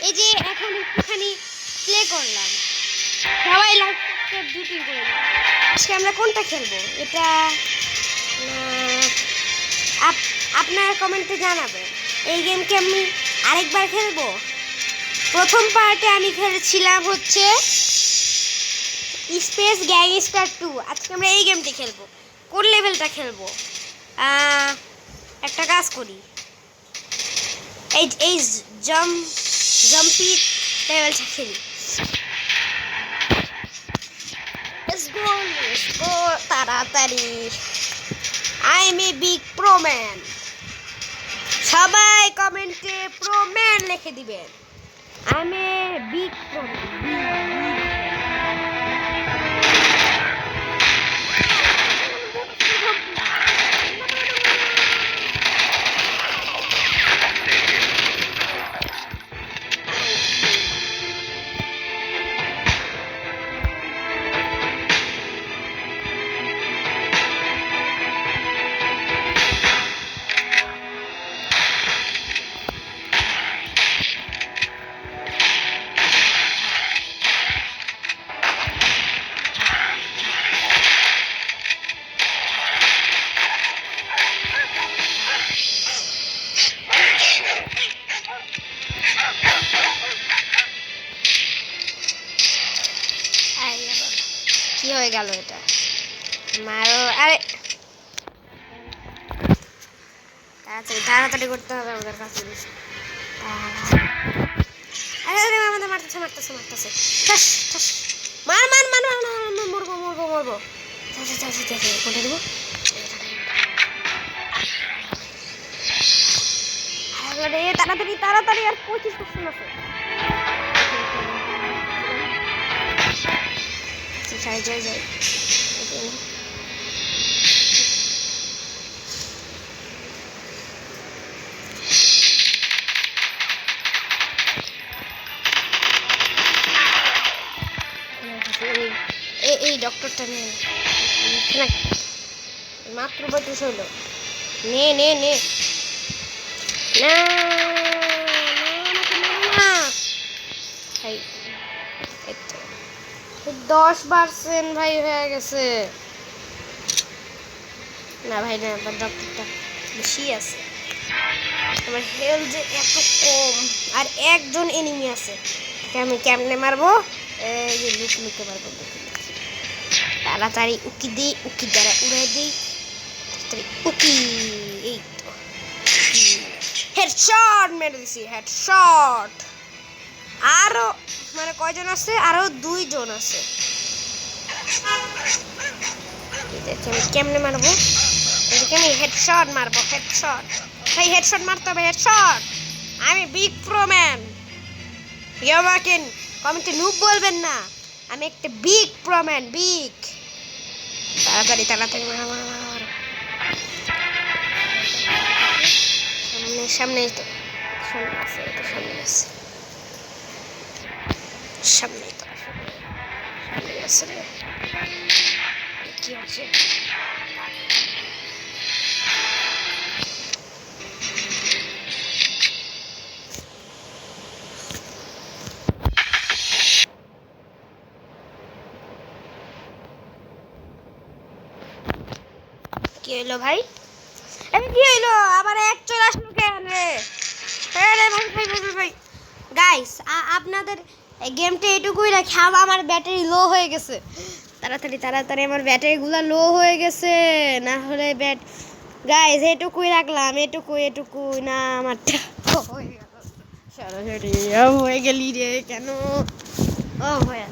এই যে এখন একটুখানি প্লে করলাম, সবাই লাইক সাবস্ক্রাইব দুটি করে দিন। আজকে আমরা কোনটা খেলবো এটা আপনারা কমেন্টে জানাবেন। এই গেমকে আমি আরেকবার খেলবো। প্রথম পার্টে আমি খেলেছিলাম হচ্ছে স্পেস গ্যাংস্টার 2। আজকে আমরা এই গেমটি খেলবো। কোন লেভেলটা খেলবো? একটা কাজ করি, এই জাম্পি লেভেলটা খেলি। Let's go তাড়াতাড়ি। I M a big pro man. সবাই কমেন্টে প্রো ম্যান লিখে দিবেন। I M a big pro man. কি হয়ে গেল এটা? মারো! আরে তাড়াতাড়ি করতে হবে আমাদের কাছে। আরে আরে আমাদের মারতেছে। মার মরবো। কোনটা দেবো? আরে তাড়াতাড়ি আর 25% আছে। যাই এই ডক্টরটা নিয়ে মাত্র 35 হইলো। নে না 10% ভাই হয়ে গেছে। না ভাই না, ডক্টরটা বেশি আছে। আমার হেলথ যে এত কম, আর একজন এনিমি আছে। আমি কেমনে মারবো? এই যে লুকে মারবো। তাড়াতাড়ি উকি দ্বারা উড়াই দিই। এই তো হেডশট মেরে দিছি। হেডশট। আরো মানে কয়জন আছে? আরো 2 জন আছে। আমি কেমনে মারবো? আমি হেডশট মারবো। ভাই হেডশট মারতে হবে। হেডশট। আমি বিগ প্রো ম্যান। আমাকে কমেন্টে নুব বলবেন না। আমি একটা বিগ প্রো ম্যান। বিগ। তাড়াতাড়ি সামনে তো সামনে আছে। কি আছে? কি হইলো ভাই? কি হইলো? আবার এক চলে আসলো কেন রে? ভাই গাইস, আপনাদের গেমটা এটুকুই রাখি। আমার ব্যাটারি লো হয়ে গেছে। তাড়াতাড়ি আমার ব্যাটারিগুলো লো হয়ে গেছে। না হলে গাইস এটুকুই রাখলাম। এটুকুই না আমারটা হয়ে গেল। সরাসরি হয়ে গেলি রে কেন? ও হয়ে